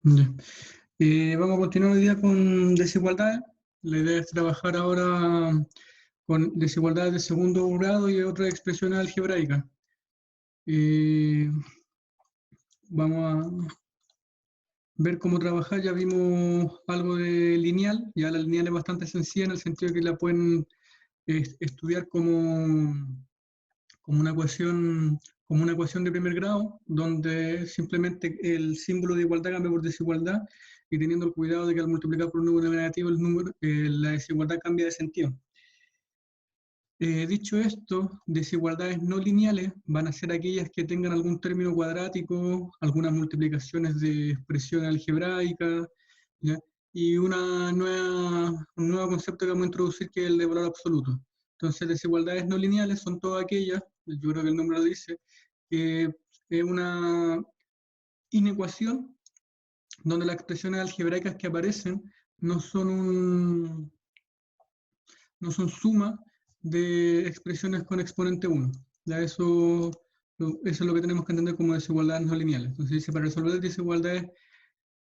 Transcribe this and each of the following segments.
Ya. Vamos a continuar hoy día con desigualdades. La idea es trabajar ahora con desigualdades de segundo grado y otras expresiones algebraicas. Vamos a ver cómo trabajar. Ya vimos algo de lineal. Ya la lineal es bastante sencilla en el sentido de que la pueden estudiar como una ecuación de primer grado, donde simplemente el símbolo de igualdad cambia por desigualdad, y teniendo el cuidado de que al multiplicar por un número negativo, la desigualdad cambia de sentido. Dicho esto, desigualdades no lineales van a ser aquellas que tengan algún término cuadrático, algunas multiplicaciones de expresión algebraica, ¿ya? Y un nuevo concepto que vamos a introducir, que es el de valor absoluto. Entonces, desigualdades no lineales son todas aquellas, yo creo que el nombre lo dice, que es una inecuación donde las expresiones algebraicas que aparecen no son no son suma de expresiones con exponente 1. Ya eso es lo que tenemos que entender como desigualdades no lineales. Entonces dice, para resolver desigualdades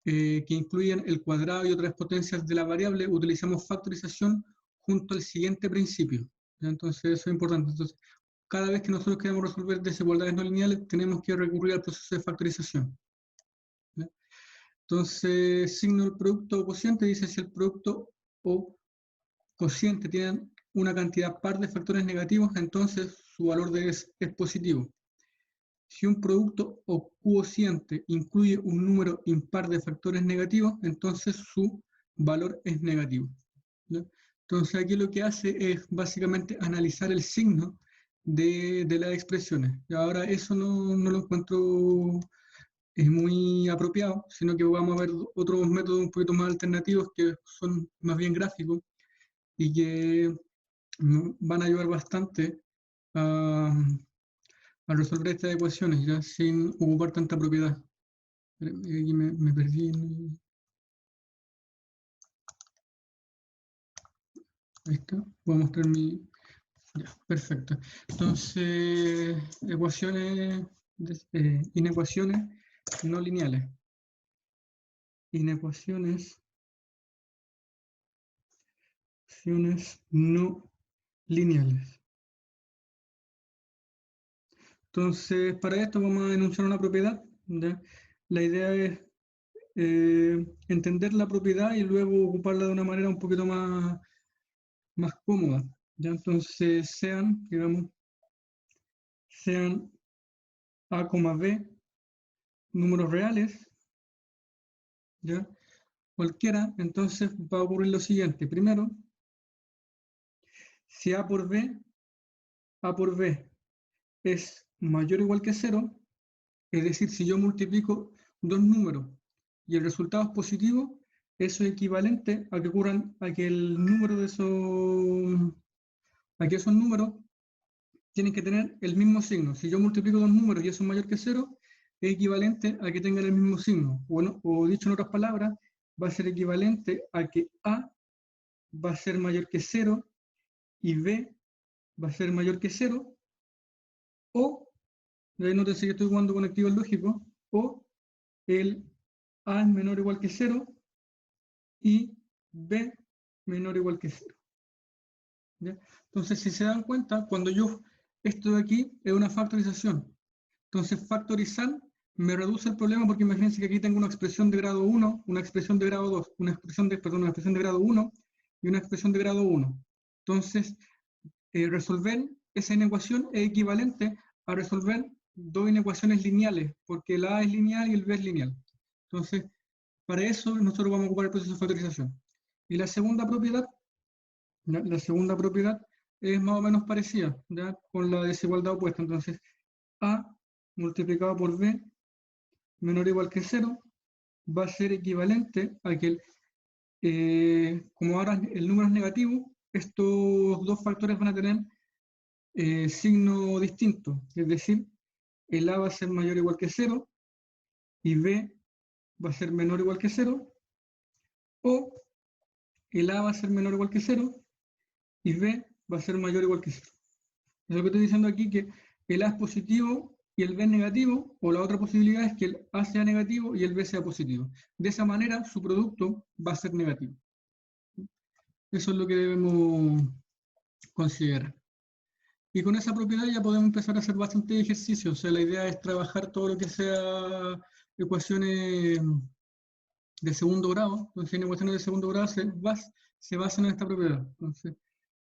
que incluyen el cuadrado y otras potencias de la variable, utilizamos factorización junto al siguiente principio. ¿Ya? Entonces eso es importante. Entonces, cada vez que nosotros queremos resolver desigualdades no lineales, tenemos que recurrir al proceso de factorización. ¿Ya? Entonces, signo del producto o cociente dice si el producto o cociente tienen una cantidad par de factores negativos, entonces su valor de es positivo. Si un producto o cociente incluye un número impar de factores negativos, entonces su valor es negativo. ¿Ya? Entonces aquí lo que hace es básicamente analizar el signo de las expresiones. Y ahora eso no lo encuentro muy apropiado, sino que vamos a ver otros métodos un poquito más alternativos que son más bien gráficos y que van a ayudar bastante a, a resolver estas ecuaciones, ya sin ocupar tanta propiedad. Aquí me perdí. Ahí está. Voy a mostrar mi... Ya, perfecto. Entonces, inecuaciones no lineales. Inecuaciones no lineales. Entonces, para esto vamos a enunciar una propiedad. ¿Ya? La idea es entender la propiedad y luego ocuparla de una manera un poquito más cómoda. ¿Ya? Entonces, digamos, sean A, B números reales, ¿ya? Cualquiera, entonces va a ocurrir lo siguiente. Primero, si A por B es mayor o igual que 0, es decir, si yo multiplico dos números y el resultado es positivo, eso es equivalente a que el número de esos números tienen que tener el mismo signo. Si yo multiplico dos números y eso es mayor que 0, es equivalente a que tengan el mismo signo. O dicho en otras palabras, va a ser equivalente a que A va a ser mayor que 0 y B va a ser mayor que 0, o, de ahí nótense que estoy jugando con activos lógicos, o el A es menor o igual que 0 y B menor o igual que 0. ¿Ya? Entonces, si se dan cuenta, esto de aquí es una factorización. Entonces, factorizar me reduce el problema, porque imagínense que aquí tengo una expresión de grado 1, una expresión de grado 2, una expresión de grado 1 y una expresión de grado 1. Entonces, resolver esa inecuación es equivalente a resolver dos inecuaciones lineales, porque el A es lineal y el B es lineal. Entonces, para eso nosotros vamos a ocupar el proceso de factorización. Y la segunda propiedad es más o menos parecida, ¿ya? Con la desigualdad opuesta. Entonces, A multiplicado por B menor o igual que 0 va a ser equivalente a que, como ahora el número es negativo, estos dos factores van a tener signo distinto. Es decir, el A va a ser mayor o igual que 0 y B va a ser menor o igual que 0, o el A va a ser menor o igual que 0 y B va a ser mayor o igual que 0. Es lo que estoy diciendo aquí, que el A es positivo y el B es negativo, o la otra posibilidad es que el A sea negativo y el B sea positivo. De esa manera, su producto va a ser negativo. Eso es lo que debemos considerar. Y con esa propiedad ya podemos empezar a hacer bastante ejercicio. O sea, la idea es trabajar todo lo que sea ecuaciones de segundo grado. Entonces, en ecuaciones de segundo grado se basan en esta propiedad. Entonces,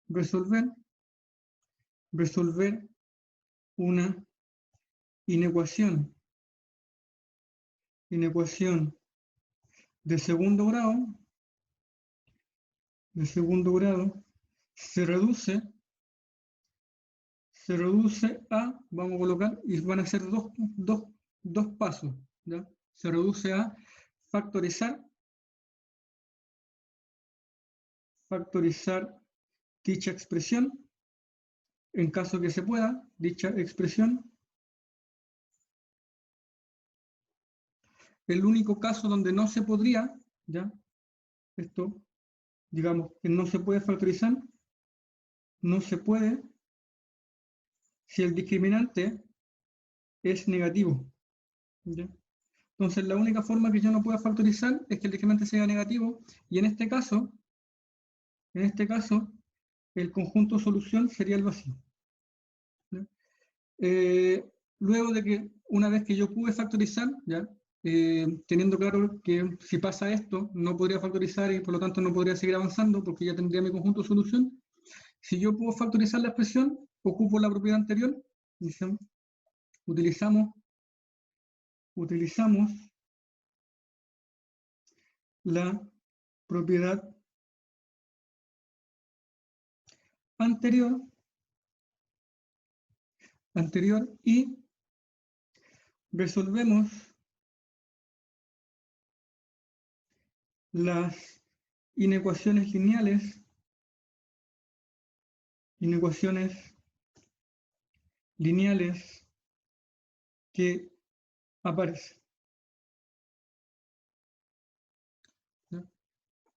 resolver una inecuación de segundo grado, se reduce a, vamos a colocar, y van a ser dos pasos, ¿ya? Se reduce a factorizar dicha expresión, en caso que se pueda, dicha expresión. El único caso donde no se podría, ¿ya? Esto, digamos, que no se puede factorizar, no se puede si el discriminante es negativo, ¿ya? Entonces, la única forma que yo no pueda factorizar es que el discriminante sea negativo, y en este caso, el conjunto solución sería el vacío, ¿ya? Luego de que, una vez que yo pude factorizar, ¿ya? Teniendo claro que si pasa esto, no podría factorizar y por lo tanto no podría seguir avanzando porque ya tendría mi conjunto solución. Si yo puedo factorizar la expresión, ocupo la propiedad anterior, utilizamos la propiedad anterior y resolvemos las inecuaciones lineales que aparecen, ¿ya?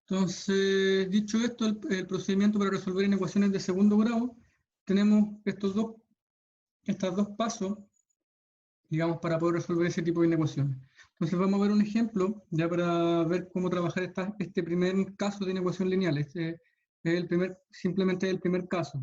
Entonces, dicho esto, el procedimiento para resolver inecuaciones de segundo grado, tenemos estos dos pasos, digamos, para poder resolver ese tipo de inecuaciones. Entonces vamos a ver un ejemplo, ya para ver cómo trabajar este primer caso de inecuación lineal. Este es simplemente el primer caso.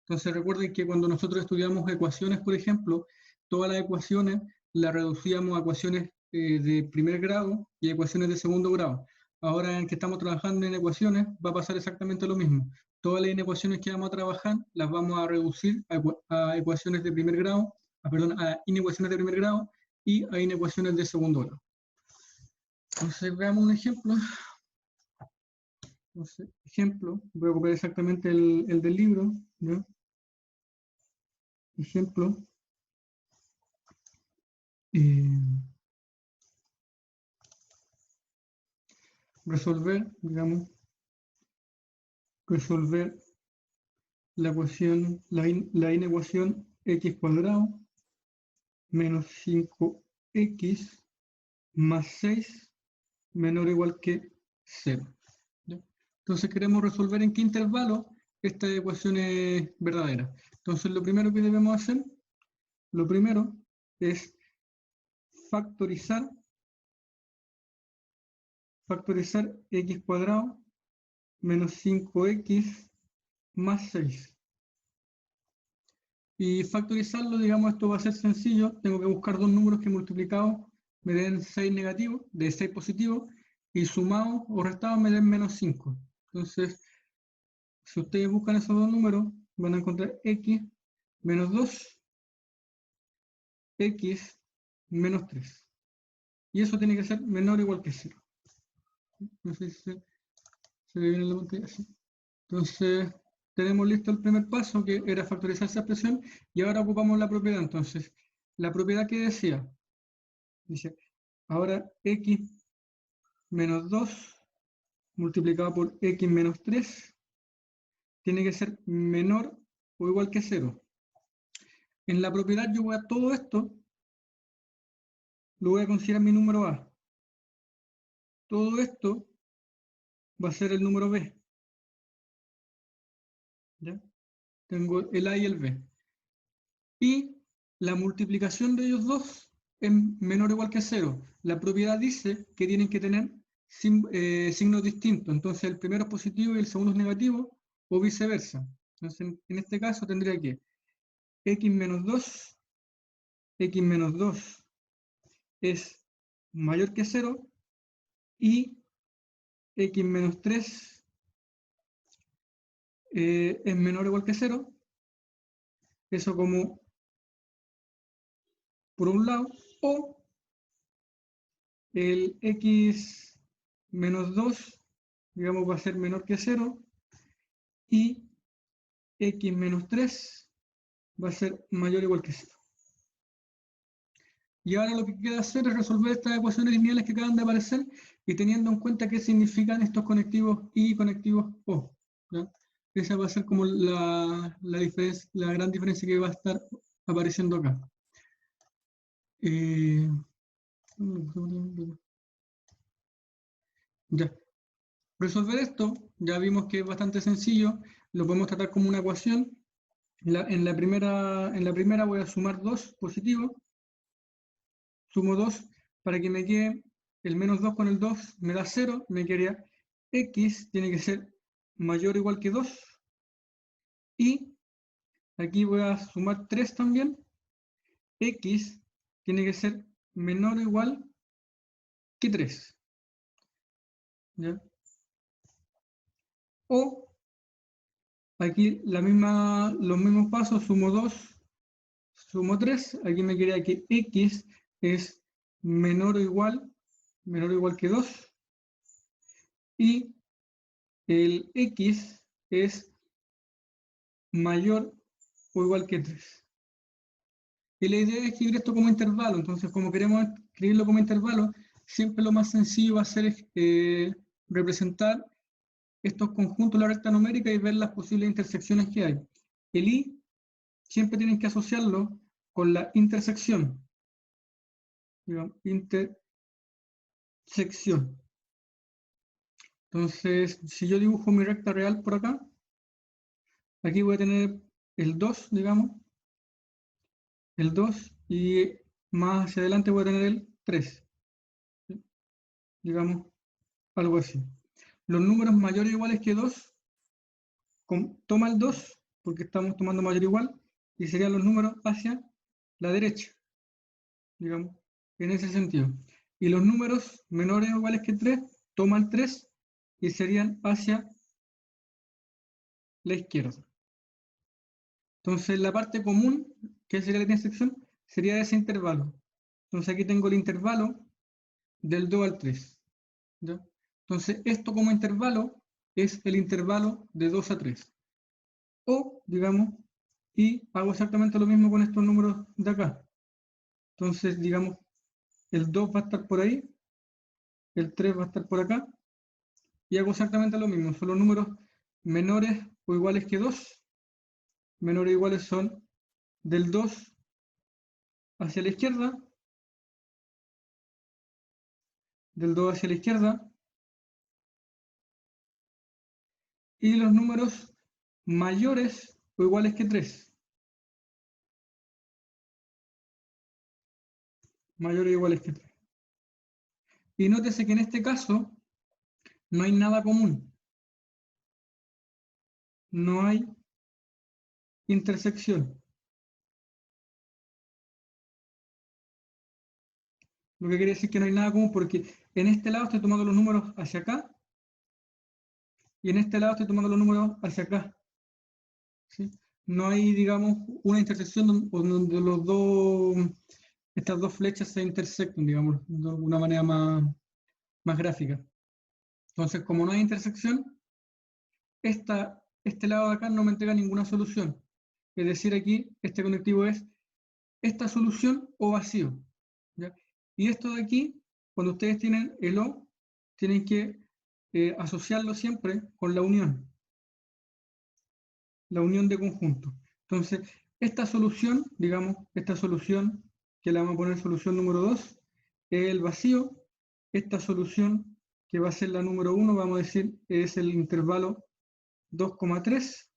Entonces recuerden que cuando nosotros estudiamos ecuaciones, por ejemplo, todas las ecuaciones las reducíamos a ecuaciones de primer grado y ecuaciones de segundo grado. Ahora en que estamos trabajando en ecuaciones va a pasar exactamente lo mismo. Todas las inecuaciones que vamos a trabajar las vamos a reducir a ecuaciones de primer grado, a inecuaciones de primer grado y a inecuaciones de segundo grado. Entonces veamos un ejemplo. Ejemplo, voy a copiar exactamente el del libro, ¿no? Ejemplo. Resolver la inecuación x cuadrado menos 5x más 6 menor o igual que 0. ¿Ya? Entonces queremos resolver en qué intervalo esta ecuación es verdadera. Entonces lo primero que debemos hacer, es factorizar x cuadrado menos 5x más 6. Y factorizarlo, digamos, esto va a ser sencillo. Tengo que buscar dos números que multiplicados me den 6 negativos, de 6 positivos, y sumados o restados me den menos 5. Entonces, si ustedes buscan esos dos números, van a encontrar x menos 2, x menos 3. Y eso tiene que ser menor o igual que 0. No sé si se ve bien en la pantalla. Sí. Entonces, tenemos listo el primer paso, que era factorizar esa expresión, y ahora ocupamos la propiedad. Entonces, la propiedad que decía, dice, ahora x menos 2 multiplicado por x menos 3 tiene que ser menor o igual que 0. En la propiedad yo voy a todo esto, lo voy a considerar mi número a. Todo esto va a ser el número b. ¿Ya? Tengo el a y el b. Y la multiplicación de ellos dos es menor o igual que 0. La propiedad dice que tienen que tener signos distintos. Entonces el primero es positivo y el segundo es negativo, o viceversa. Entonces en este caso tendría que x menos 2 es mayor que 0 y x menos 3 es menor o igual que 0. Eso como por un lado, o el x menos 2, digamos, va a ser menor que 0 y x menos 3 va a ser mayor o igual que 0. Y ahora lo que queda hacer es resolver estas ecuaciones lineales que acaban de aparecer y teniendo en cuenta qué significan estos conectivos I y conectivos O. ¿Ya? Esa va a ser como la gran diferencia que va a estar apareciendo acá. Ya. Resolver esto, ya vimos que es bastante sencillo, lo podemos tratar como una ecuación. En la primera voy a sumar 2 positivo, sumo 2 para que me quede el menos 2 con el 2, me da 0, me quedaría x tiene que ser mayor o igual que 2, y aquí voy a sumar 3 también, x tiene que ser menor o igual que 3. ¿Ya? O aquí los mismos pasos, sumo 2, sumo 3, aquí me quedaría que x es menor o igual que 2, y el x es mayor o igual que 3. Y la idea es escribir esto como intervalo, entonces como queremos escribirlo como intervalo, siempre lo más sencillo va a ser representar estos conjuntos de la recta numérica y ver las posibles intersecciones que hay. El i siempre tienen que asociarlo con la intersección. Digamos, intersección. Entonces, si yo dibujo mi recta real por acá, aquí voy a tener el 2, digamos, el 2, y más hacia adelante voy a tener el 3, ¿sí? Digamos, algo así. Los números mayores o iguales que 2, toma el 2, porque estamos tomando mayor o igual, y serían los números hacia la derecha, digamos, en ese sentido. Y los números menores o iguales que 3, toma el 3, y serían hacia la izquierda. Entonces la parte común, que sería la intersección, sería ese intervalo. Entonces aquí tengo el intervalo del 2 al 3. ¿Ya? Entonces esto como intervalo es el intervalo de 2 a 3. O, digamos, y hago exactamente lo mismo con estos números de acá. Entonces, digamos, el 2 va a estar por ahí, el 3 va a estar por acá, y hago exactamente lo mismo. Son los números menores o iguales que 2. Menores o iguales son del 2 hacia la izquierda, del 2 hacia la izquierda, y los números mayores o iguales que 3. Mayores o iguales que 3. Y nótese que en este caso no hay nada común. No hay intersección. Lo que quiere decir que no hay nada común porque en este lado estoy tomando los números hacia acá y en este lado estoy tomando los números hacia acá. ¿Sí? No hay, digamos, una intersección donde estas dos flechas se intersectan, digamos, de una manera más gráfica. Entonces, como no hay intersección, este lado de acá no me entrega ninguna solución. Es decir, aquí este conectivo es esta solución o vacío. ¿Ya? Y esto de aquí, cuando ustedes tienen el O, tienen que asociarlo siempre con la unión de conjuntos. Entonces, esta solución, digamos, esta solución, que la vamos a poner solución número 2, es el vacío. Esta solución, que va a ser la número 1, vamos a decir, es el intervalo 2,3.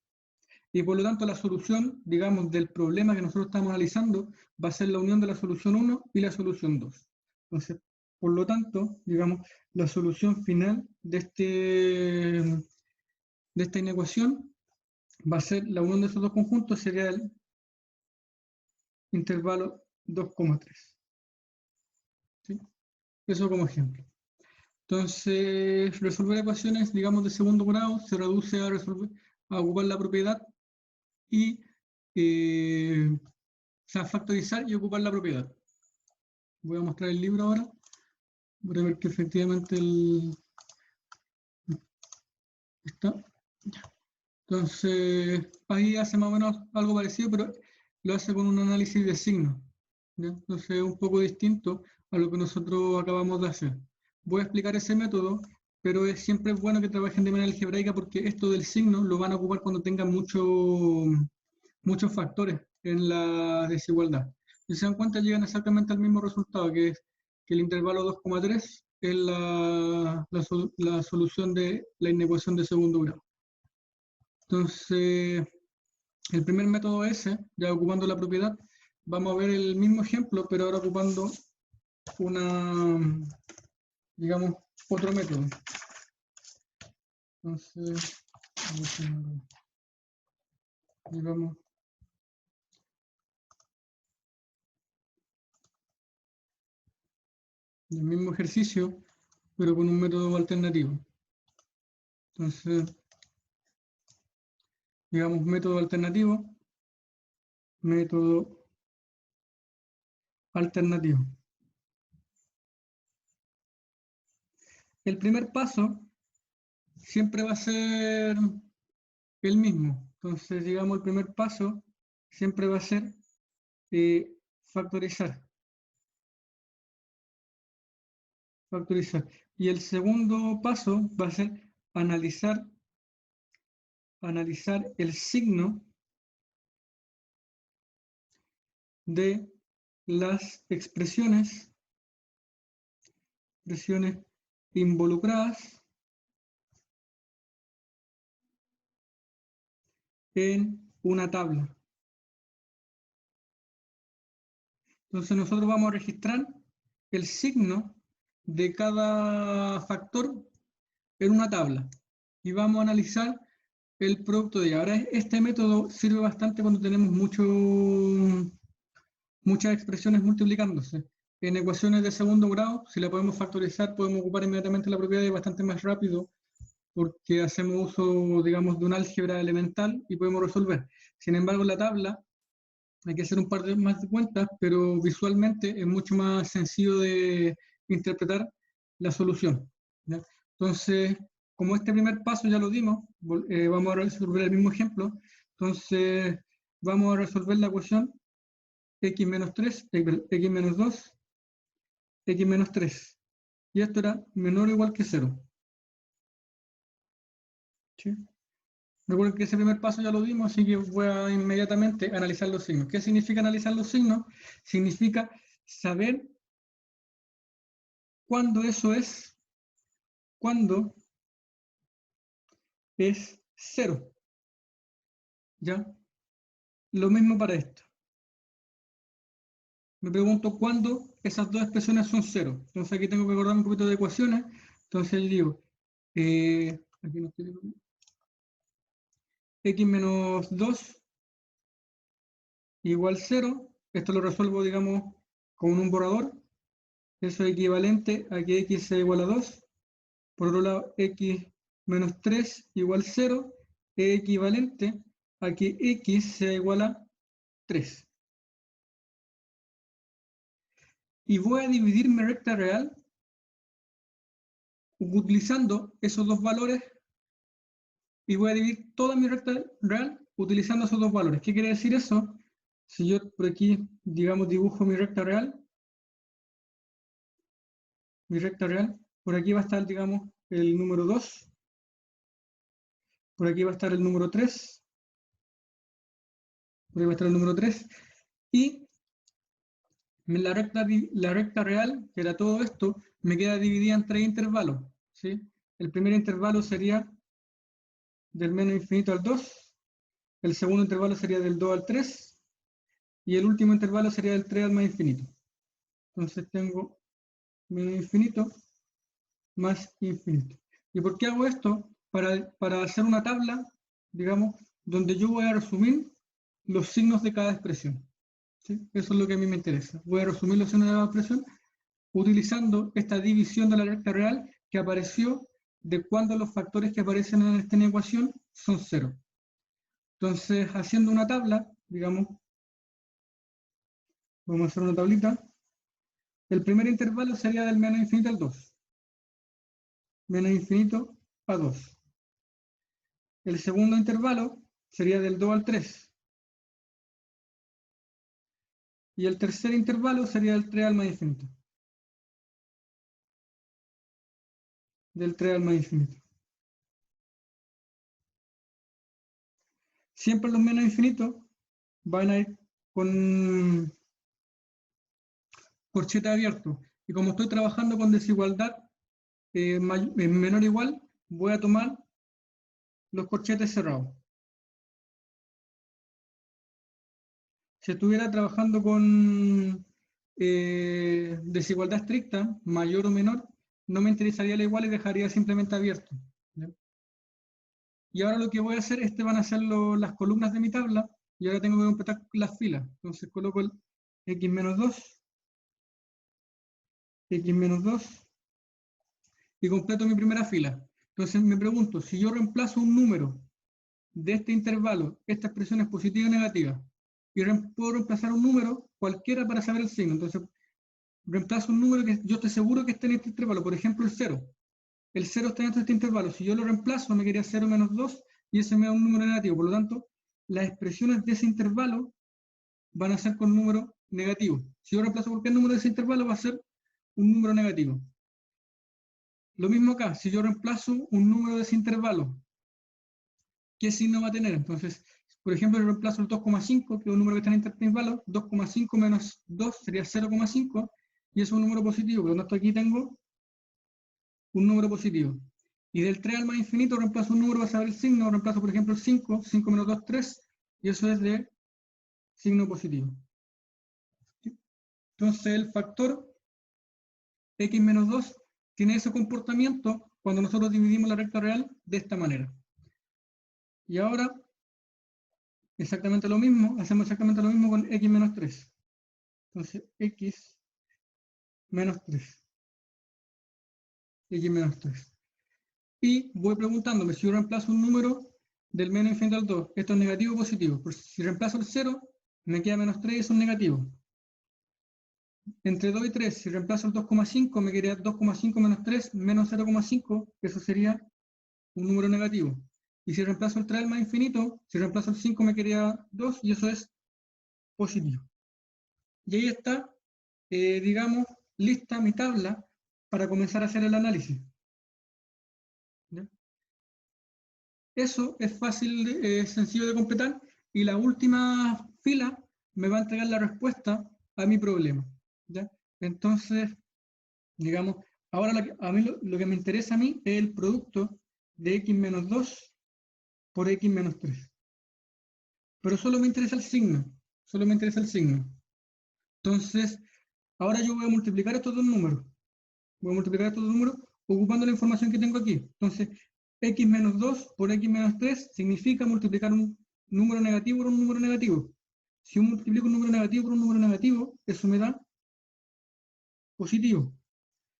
Y por lo tanto la solución, digamos, del problema que nosotros estamos analizando va a ser la unión de la solución 1 y la solución 2. Entonces, por lo tanto, digamos, la solución final de esta inecuación va a ser la unión de esos dos conjuntos, sería el intervalo 2,3. ¿Sí? Eso como ejemplo. Entonces, resolver ecuaciones, digamos, de segundo grado se reduce a ocupar la propiedad y factorizar y ocupar la propiedad. Voy a mostrar el libro ahora para ver que efectivamente está. Entonces, ahí hace más o menos algo parecido, pero lo hace con un análisis de signos. ¿Ya? Entonces, es un poco distinto a lo que nosotros acabamos de hacer. Voy a explicar ese método, pero siempre es bueno que trabajen de manera algebraica porque esto del signo lo van a ocupar cuando tengan muchos factores en la desigualdad. Si se dan cuenta, llegan exactamente al mismo resultado, que es que el intervalo 2,3 es la solución de la inecuación de segundo grado. Entonces, el primer método ese, ya ocupando la propiedad, vamos a ver el mismo ejemplo, pero ahora ocupando digamos, otro método. Entonces, digamos, el mismo ejercicio, pero con un método alternativo. Entonces, digamos, método alternativo. El primer paso siempre va a ser el mismo. Entonces, digamos, el primer paso siempre va a ser factorizar. Y el segundo paso va a ser analizar el signo de las expresiones involucradas en una tabla. Entonces nosotros vamos a registrar el signo de cada factor en una tabla y vamos a analizar el producto de ella. Ahora, este método sirve bastante cuando tenemos muchas expresiones multiplicándose. En ecuaciones de segundo grado, si la podemos factorizar, podemos ocupar inmediatamente la propiedad y bastante más rápido porque hacemos uso, digamos, de un álgebra elemental y podemos resolver. Sin embargo, en la tabla hay que hacer un par más de cuentas, pero visualmente es mucho más sencillo de interpretar la solución. ¿Ya? Entonces, como este primer paso ya lo dimos, vamos a resolver el mismo ejemplo. Entonces, vamos a resolver la ecuación x menos 3, x menos 2, x menos 3. Y esto era menor o igual que 0. ¿Sí? Recuerden que ese primer paso ya lo dimos, así que voy a inmediatamente analizar los signos. ¿Qué significa analizar los signos? Significa saber cuándo es 0. ¿Ya? Lo mismo para esto. Me pregunto cuándo esas dos expresiones son 0. Entonces aquí tengo que acordarme un poquito de ecuaciones. Entonces yo digo, aquí no estoy, x menos 2 igual 0. Esto lo resuelvo, digamos, con un borrador. Eso es equivalente a que x sea igual a 2. Por otro lado, x menos 3 igual 0 es equivalente a que x sea igual a 3. Y voy a dividir mi recta real utilizando esos dos valores y voy a dividir toda mi recta real utilizando esos dos valores. ¿Qué quiere decir eso? Si yo por aquí, digamos, dibujo mi recta real, por aquí va a estar, digamos, el número 2, por aquí va a estar el número 3, por ahí va a estar el número 3, y la recta real, que era todo esto, me queda dividida en 3 intervalos. ¿Sí? El primer intervalo sería del menos infinito al 2, el segundo intervalo sería del 2 al 3, y el último intervalo sería del 3 al más infinito. Entonces tengo menos infinito más infinito. ¿Y por qué hago esto? Para hacer una tabla, digamos, donde yo voy a resumir los signos de cada expresión. ¿Sí? Eso es lo que a mí me interesa. Voy a resumir los signos de cada expresión utilizando esta división de la recta real que apareció de cuando los factores que aparecen en esta ecuación son cero. Entonces, haciendo una tabla, digamos, vamos a hacer una tablita. El primer intervalo sería del menos infinito al 2. Menos infinito a 2. El segundo intervalo sería del 2 al 3. Y el tercer intervalo sería del 3 al más infinito. Del 3 al más infinito. Siempre los menos infinitos van a ir con corchete abierto. Y como estoy trabajando con desigualdad menor o igual, voy a tomar los corchetes cerrados. Si estuviera trabajando con desigualdad estricta, mayor o menor, no me interesaría la igual y dejaría simplemente abierto. ¿Ya? Y ahora lo que voy a hacer, van a ser las columnas de mi tabla, y ahora tengo que completar las filas. Entonces coloco el x menos 2, x menos 2, y completo mi primera fila. Entonces me pregunto, si yo reemplazo un número de este intervalo, esta expresión es positiva o negativa, y puedo reemplazar un número cualquiera para saber el signo. Entonces reemplazo un número que yo estoy seguro que está en este intervalo, por ejemplo el 0. El 0 está en este intervalo. Si yo lo reemplazo, me quedaría 0 menos 2, y ese me da un número negativo. Por lo tanto, las expresiones de ese intervalo van a ser con número negativo. Si yo reemplazo cualquier número de ese intervalo, va a ser un número negativo. Lo mismo acá, si yo reemplazo un número de ese intervalo, ¿qué signo va a tener? Entonces, por ejemplo, yo reemplazo el 2,5, que es un número que está en el intervalo, 2,5 menos 2 sería 0,5, y es un número positivo. Por lo tanto, aquí tengo un número positivo. Y del 3 al más infinito reemplazo un número para saber el signo, reemplazo por ejemplo el 5, 5 menos 2, 3, y eso es de signo positivo. ¿Sí? Entonces el factor x menos 2 tiene ese comportamiento cuando nosotros dividimos la recta real de esta manera. Y ahora, exactamente lo mismo, hacemos exactamente lo mismo con x menos 3. Entonces, x menos 3. X menos 3. Y voy preguntándome si yo reemplazo un número del menos infinito al 2, ¿esto es negativo o positivo? Pues si reemplazo el 0, me queda menos 3 y eso es negativo. Entre 2 y 3, si reemplazo el 2,5, me quedaría 2,5 menos 3 menos 0,5, eso sería un número negativo. Y si reemplazo el 3 al más infinito, si reemplazo el 5 me quedaría 2 y eso es positivo. Y ahí está, digamos, lista mi tabla para comenzar a hacer el análisis. ¿Ya? Eso es fácil, sencillo de completar, y la última fila me va a entregar la respuesta a mi problema. ¿Ya? Entonces, digamos, ahora a mí lo que me interesa a mí es el producto de x menos 2 por x menos 3. Pero solo me interesa el signo, solo me interesa el signo. Entonces, ahora yo voy a multiplicar estos dos números. Voy a multiplicar estos dos números ocupando la información que tengo aquí. Entonces, x menos 2 por x menos 3 significa multiplicar un número negativo por un número negativo. Si yo multiplico un número negativo por un número negativo, eso me da positivo.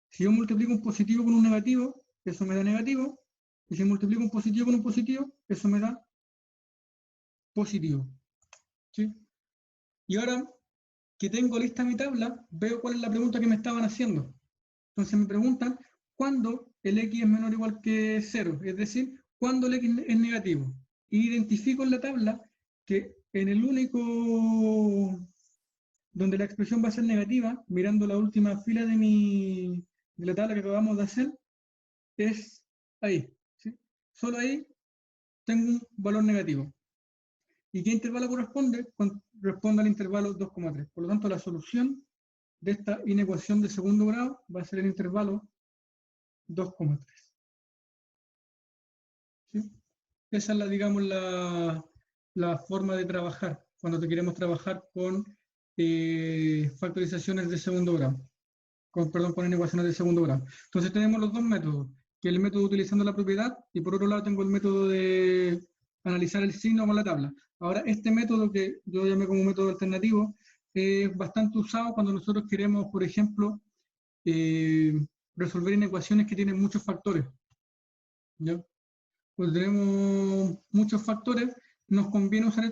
Si yo multiplico un positivo con un negativo, eso me da negativo. Y si multiplico un positivo con un positivo, eso me da positivo. ¿Sí? Y ahora que tengo lista mi tabla, veo cuál es la pregunta que me estaban haciendo. Entonces me preguntan cuándo el x es menor o igual que 0, es decir, cuándo el x es negativo. Y identifico en la tabla que en el único donde la expresión va a ser negativa, mirando la última fila de la tabla que acabamos de hacer, es ahí. ¿Sí? Solo ahí tengo un valor negativo. ¿Y qué intervalo corresponde? Corresponde al intervalo 2,3. Por lo tanto, la solución de esta inecuación de segundo grado va a ser el intervalo 2,3. ¿Sí? Esa es digamos, la forma de trabajar cuando te queremos trabajar con factorizaciones de segundo grado, con inecuaciones de segundo grado. Entonces tenemos los dos métodos, que es el método utilizando la propiedad, y por otro lado tengo el método de analizar el signo con la tabla. Ahora, este método que yo llamé como método alternativo, es bastante usado cuando nosotros queremos, por ejemplo, resolver inecuaciones que tienen muchos factores, ¿ya? Pues tenemos muchos factores, nos conviene usar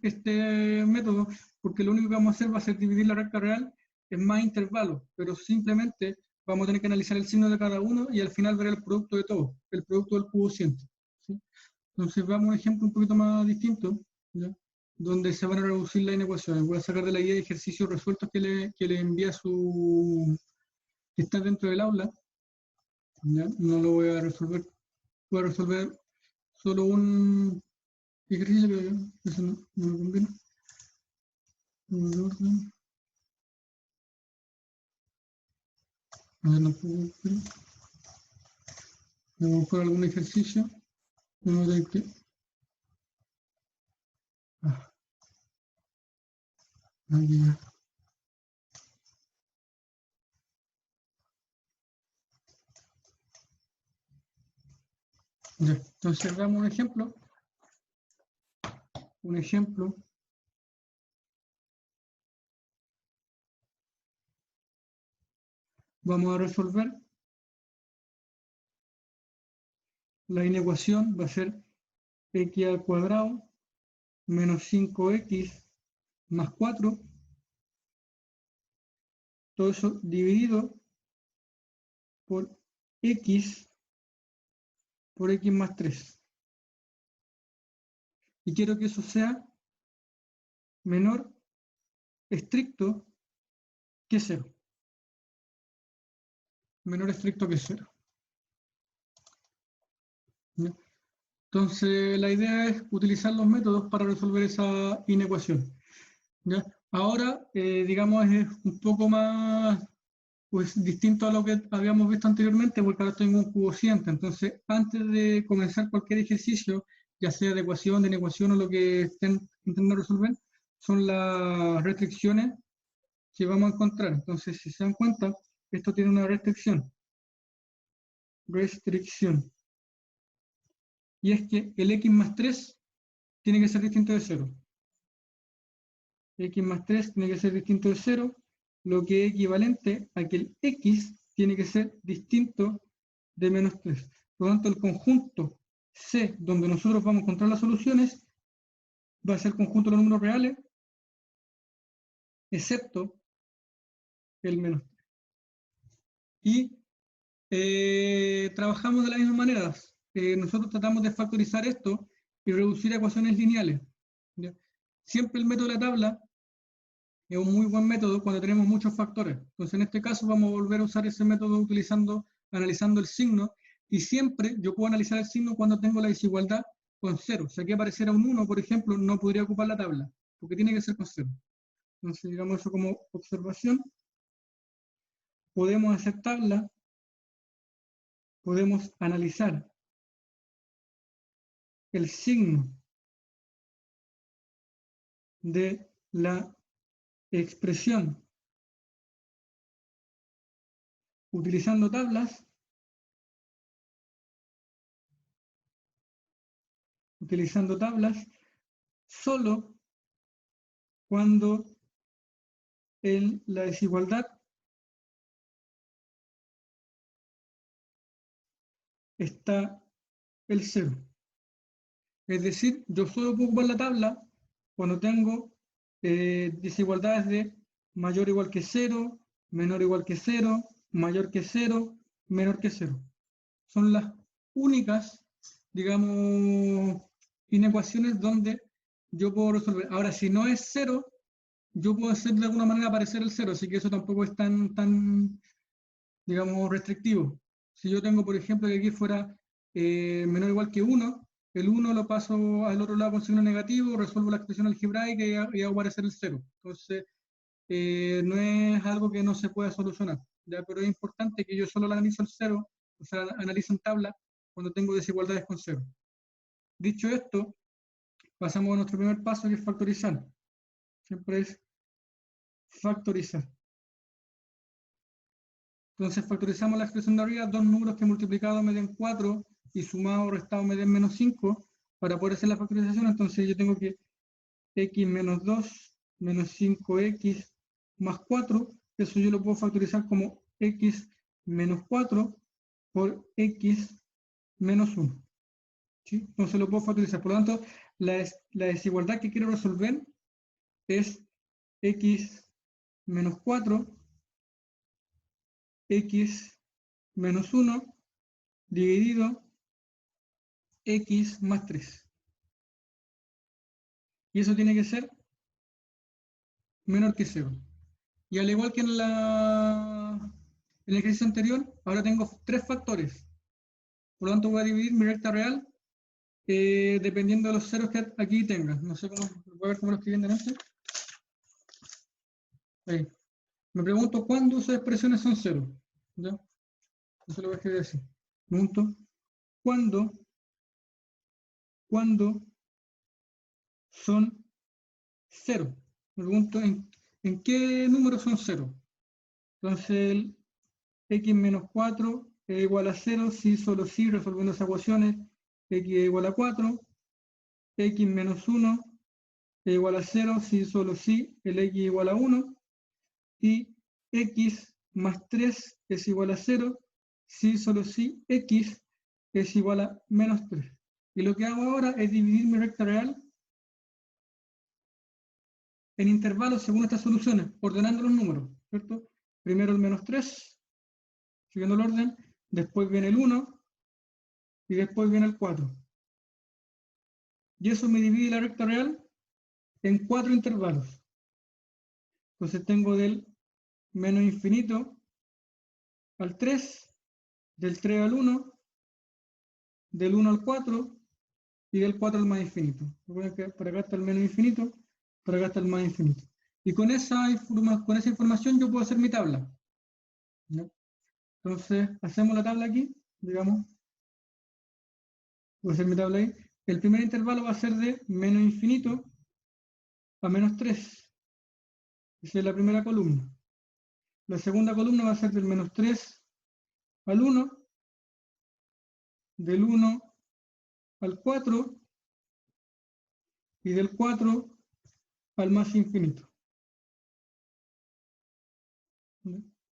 este método porque lo único que vamos a hacer va a ser dividir la recta real en más intervalos, pero simplemente vamos a tener que analizar el signo de cada uno y al final ver el producto de todo, el producto del cociente, ¿sí? Entonces vamos a un ejemplo un poquito más distinto, ¿ya? Donde se van a reducir las inecuaciones. Voy a sacar de la guía de ejercicios resueltos que le envía que está dentro del aula, ¿ya? No lo voy a resolver, voy a resolver solo un ejercicio que eso no me conviene. A ver, no puedo, vamos a buscar algún ejercicio. Vamos a ver que. Aquí ya. Ya, entonces damos un ejemplo. Un ejemplo. Vamos a resolver. La inecuación va a ser x al cuadrado menos 5x más 4. Todo eso dividido por x más 3. Y quiero que eso sea menor estricto que 0. Menor estricto que 0. ¿Ya? Entonces la idea es utilizar los métodos para resolver esa inecuación, ¿ya? Ahora, digamos, es un poco más pues, distinto a lo que habíamos visto anteriormente, porque ahora tengo un cociente. Entonces, antes de comenzar cualquier ejercicio, ya sea de ecuación, de inecuación o lo que estén intentando resolver, son las restricciones que vamos a encontrar. Entonces, si se dan cuenta, esto tiene una restricción. Y es que el x más 3 tiene que ser distinto de 0. X más 3 tiene que ser distinto de 0, lo que es equivalente a que el x tiene que ser distinto de menos 3. Por lo tanto, el conjunto C, donde nosotros vamos a encontrar las soluciones, va a ser el conjunto de los números reales, excepto el menos 3. Y trabajamos de la misma manera. Nosotros tratamos de factorizar esto y reducir a ecuaciones lineales, ¿ya? Siempre el método de la tabla es un muy buen método cuando tenemos muchos factores. Entonces, en este caso vamos a volver a usar ese método analizando el signo, y siempre yo puedo analizar el signo cuando tengo la desigualdad con 0. Si aquí apareciera un 1, por ejemplo, no podría ocupar la tabla, porque tiene que ser con 0. Entonces, digamos eso como observación. Podemos hacer tabla, podemos analizar el signo de la expresión utilizando tablas, solo cuando en la desigualdad está el 0. Es decir, yo solo puedo ocupar la tabla cuando tengo desigualdades de mayor o igual que 0, menor o igual que 0, mayor que 0, menor que 0. Son las únicas, digamos, inecuaciones donde yo puedo resolver. Ahora, si no es 0, yo puedo hacer de alguna manera aparecer el 0, así que eso tampoco es tan digamos, restrictivo. Si yo tengo, por ejemplo, que aquí fuera menor o igual que 1, el 1 lo paso al otro lado con signo negativo, resuelvo la expresión algebraica y hago aparecer el 0. Entonces, no es algo que no se pueda solucionar, ¿ya? Pero es importante que yo solo analizo el 0, o sea, analizo en tabla cuando tengo desigualdades con 0. Dicho esto, pasamos a nuestro primer paso, que es factorizar. Siempre es factorizar. Entonces factorizamos la expresión de arriba, dos números que multiplicados me den 4 y sumados o restados me den menos 5, para poder hacer la factorización. Entonces yo tengo que x menos 2 menos 5x más 4, eso yo lo puedo factorizar como x menos 4 por x menos 1. ¿Sí? Entonces lo puedo factorizar. Por lo tanto, la desigualdad que quiero resolver es x menos 4, x menos 1, dividido x más 3. Y eso tiene que ser menor que 0. Y al igual que en el ejercicio anterior, ahora tengo 3 factores. Por lo tanto, voy a dividir mi recta real dependiendo de los ceros que aquí tenga. No sé cómo, voy a ver cómo lo escribí delante. Ahí. Me pregunto cuándo esas expresiones son cero. ¿Ya? Eso lo voy a escribir así. Pregunto cuándo son cero. Me pregunto en qué número son cero. Entonces, el x menos 4 es igual a 0, si solo si, resolviendo esas ecuaciones, x es igual a 4, x menos 1 es igual a 0, si solo si, el x es igual a 1, y x más 3 es igual a 0, si solo si x es igual a menos 3. Y lo que hago ahora es dividir mi recta real en intervalos según estas soluciones, ordenando los números, ¿cierto? Primero el menos 3, siguiendo el orden, después viene el 1, y después viene el 4. Y eso me divide la recta real en 4 intervalos. Entonces tengo del menos infinito al 3, del 3 al 1, del 1 al 4 y del 4 al más infinito. Recuerden que por acá está el menos infinito, por acá está el más infinito. Y con esa información yo puedo hacer mi tabla. ¿No? Entonces hacemos la tabla aquí, digamos. Voy a hacer mi tabla ahí. El primer intervalo va a ser de menos infinito a menos 3. Esa es la primera columna. La segunda columna va a ser del menos 3 al 1, del 1 al 4 y del 4 al más infinito.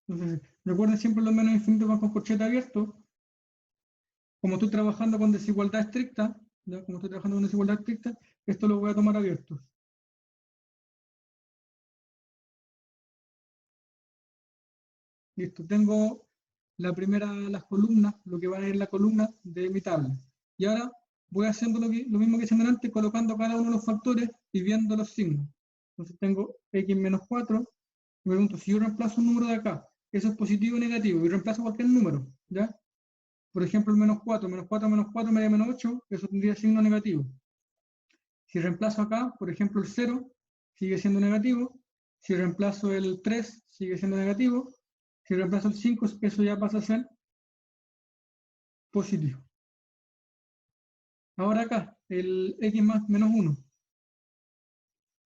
Entonces, recuerden siempre los menos infinitos van con corchete abierto. Como estoy trabajando con desigualdad estricta, ¿ya? Como estoy trabajando con desigualdad estricta, esto lo voy a tomar abiertos. Listo, tengo las columnas, lo que va a ir en la columna de mi tabla. Y ahora voy haciendo lo mismo que hice antes, colocando cada uno de los factores y viendo los signos. Entonces tengo x menos 4. Me pregunto, si yo reemplazo un número de acá, ¿eso es positivo o negativo? Y reemplazo cualquier número, ¿ya? Por ejemplo, el menos 4 menos 4 menos 4 me da menos 8, eso tendría signo negativo. Si reemplazo acá, por ejemplo, el 0, sigue siendo negativo. Si reemplazo el 3, sigue siendo negativo. Si reemplazo el 5, eso ya pasa a ser positivo. Ahora acá, el x más menos 1.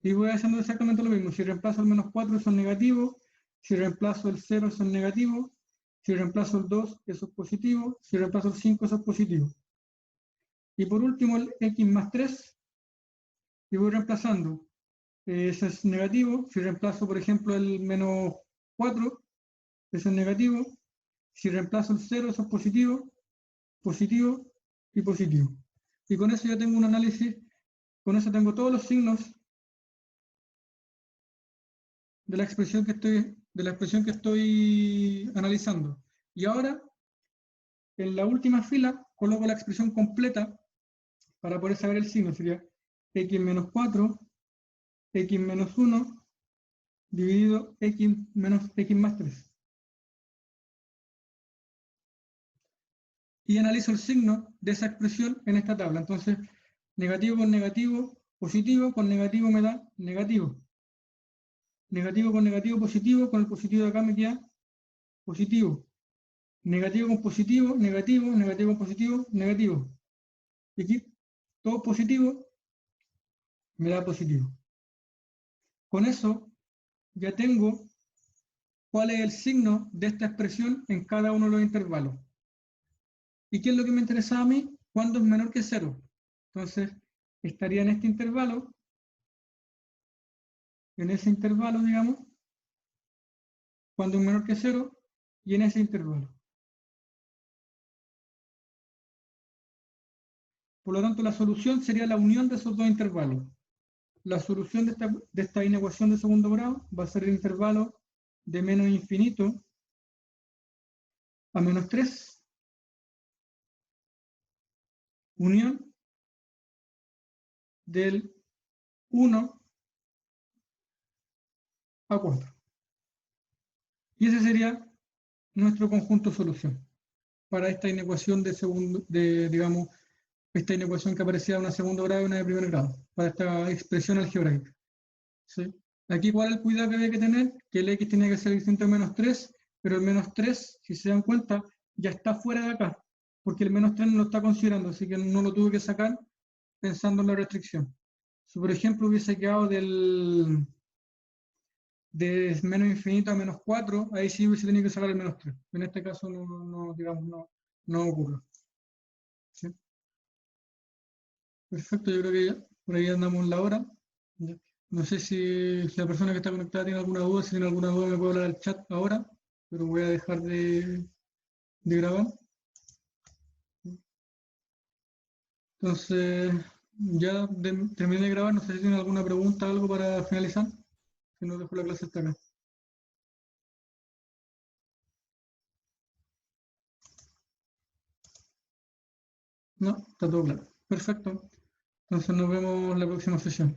Y voy haciendo exactamente lo mismo. Si reemplazo el menos 4, eso es negativo. Si reemplazo el 0, eso es negativo. Si reemplazo el 2, eso es positivo. Si reemplazo el 5, eso es positivo. Y por último, el x más 3. Y voy reemplazando. Eso es negativo. Si reemplazo, por ejemplo, el menos 4, eso es negativo. Si reemplazo el 0, eso es positivo, positivo y positivo. Y con eso ya tengo un análisis, con eso tengo todos los signos de la expresión que estoy analizando. Y ahora, en la última fila, coloco la expresión completa para poder saber el signo. Sería x menos 4, x menos 1, dividido x menos x más 3. Y analizo el signo de esa expresión en esta tabla. Entonces, negativo con negativo, positivo con negativo me da negativo. Negativo con negativo, positivo, con el positivo de acá me queda positivo. Negativo con positivo, negativo, negativo con positivo, negativo. Y aquí, todo positivo, me da positivo. Con eso ya tengo cuál es el signo de esta expresión en cada uno de los intervalos. ¿Y qué es lo que me interesa a mí? Cuando es menor que 0. Entonces, estaría en este intervalo, en ese intervalo, digamos, cuando es menor que 0, y en ese intervalo. Por lo tanto, la solución sería la unión de esos dos intervalos. La solución de esta inecuación de segundo grado va a ser el intervalo de menos infinito a menos 3, unión del 1 a 4. Y ese sería nuestro conjunto solución para esta inecuación de segundo, digamos, esta inecuación que aparecía en una segundo grado y una de primer grado, para esta expresión algebraica. ¿Sí? Aquí, ¿cuál es el cuidado que hay que tener? Que el x tiene que ser distinto a menos 3, pero el menos 3, si se dan cuenta, ya está fuera de acá, porque el menos 3 no lo está considerando, así que no lo tuve que sacar pensando en la restricción. Si, por ejemplo, hubiese quedado de menos infinito a menos 4, ahí sí hubiese tenido que sacar el menos 3. En este caso digamos, no ocurre. ¿Sí? Perfecto, yo creo que ya, por ahí andamos la hora. ¿Ya? No sé si la persona que está conectada tiene alguna duda, si tiene alguna duda me puede hablar al chat ahora, pero voy a dejar de grabar. Entonces, ya terminé de grabar, no sé si tiene alguna pregunta, algo para finalizar, si no dejo la clase hasta acá. No, está todo claro. Perfecto. Entonces nos vemos en la próxima sesión.